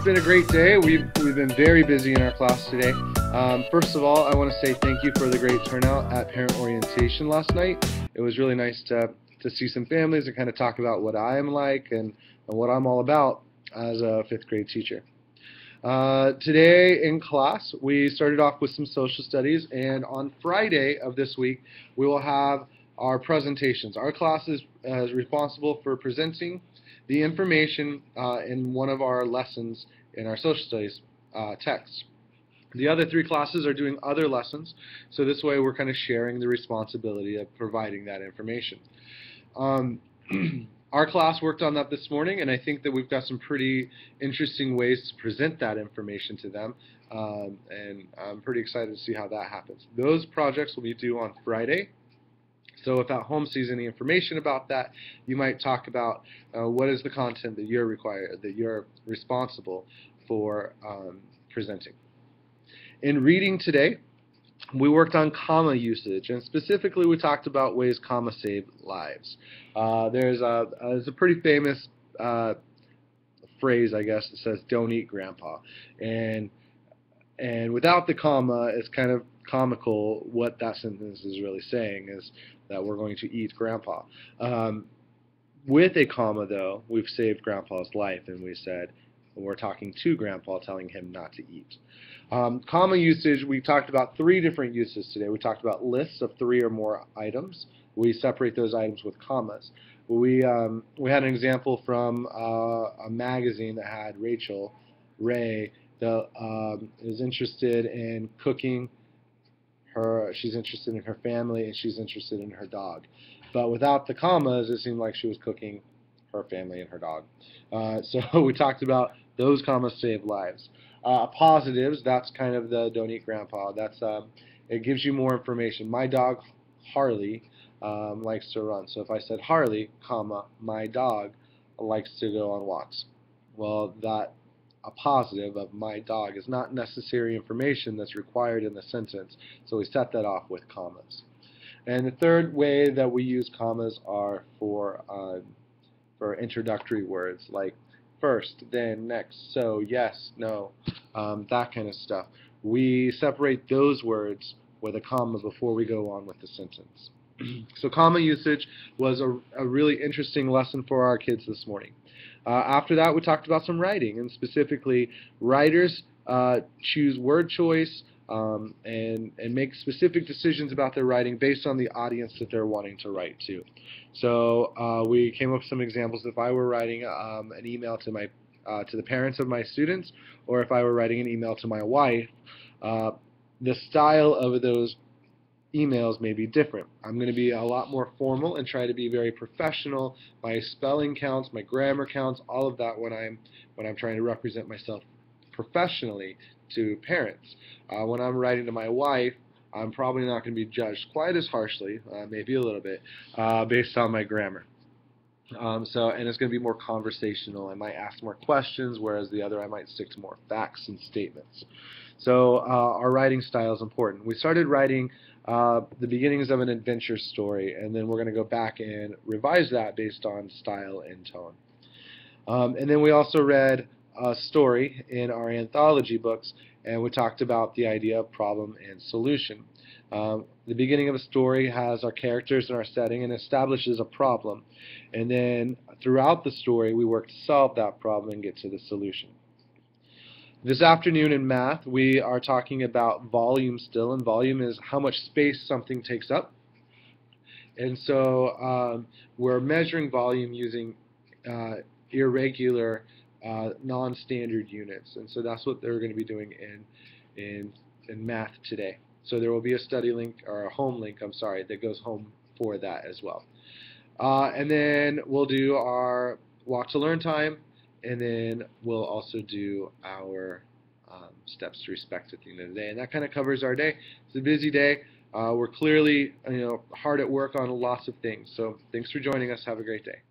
been a great day. We've been very busy in our class today. First of all, I want to say thank you for the great turnout at parent orientation last night. It was really nice to see some families and kind of talk about what I am like and what I'm all about as a 5th grade teacher. Today in class, we started off with some social studies, and on Friday of this week, we will have our presentations. Our class is responsible for presenting the information in one of our lessons in our social studies text. The other 3 classes are doing other lessons, so this way we're kind of sharing the responsibility of providing that information. Our class worked on that this morning, and I think that we've got some pretty interesting ways to present that information to them, and I'm pretty excited to see how that happens. Those projects will be due on Friday. So if at home sees any information about that, you might talk about what is the content that you're responsible for presenting. In reading today, we worked on comma usage, and specifically we talked about ways comma save lives. There's a pretty famous phrase, I guess, that says "Don't eat Grandpa," and without the comma, it's kind of comical what that sentence is really saying, is that we're going to eat Grandpa. With a comma, though, we've saved Grandpa's life, and we said we're talking to Grandpa, telling him not to eat. Comma usage, we talked about 3 different uses today. We talked about lists of 3 or more items. We separate those items with commas. We had an example from a magazine that had Rachel Ray that is interested in cooking. She's interested in her family, and she's interested in her dog. But without the commas, it seemed like she was cooking her family and her dog. So we talked about those commas save lives. Positives, that's kind of the "Don't eat Grandpa." That's it gives you more information. My dog Harley likes to run. So if I said Harley, comma, my dog likes to go on walks. Well, a positive of my dog is not necessary information that's required in the sentence, so we set that off with commas. And the third way that we use commas are for introductory words like first, then, next, so, yes, no, that kind of stuff. We separate those words with a comma before we go on with the sentence. So comma usage was a really interesting lesson for our kids this morning. After that, we talked about some writing, and specifically, writers choose word choice and make specific decisions about their writing based on the audience that they're wanting to write to. So we came up with some examples. If I were writing an email to the parents of my students, or if I were writing an email to my wife, the style of those emails may be different. I'm going to be a lot more formal and try to be very professional. My spelling counts, my grammar counts, all of that when I'm trying to represent myself professionally to parents. When I'm writing to my wife, I'm probably not going to be judged quite as harshly, maybe a little bit, based on my grammar. And it's going to be more conversational. I might ask more questions, whereas the other I might stick to more facts and statements. So our writing style is important. We started writing the beginnings of an adventure story, and then we're going to go back and revise that based on style and tone. And then we also read a story in our anthology books, and we talked about the idea of problem and solution. The beginning of a story has our characters and our setting and establishes a problem, and then throughout the story we work to solve that problem and get to the solution. This afternoon in math we are talking about volume still, and volume is how much space something takes up. And so we're measuring volume using irregular non-standard units, and so that's what they're going to be doing in math today. So there will be a study link, or a home link, I'm sorry, that goes home for that as well. And then we'll do our walk to learn time, and then we'll also do our steps to respect at the end of the day. And that kind of covers our day. It's a busy day. We're clearly hard at work on lots of things. So thanks for joining us. Have a great day.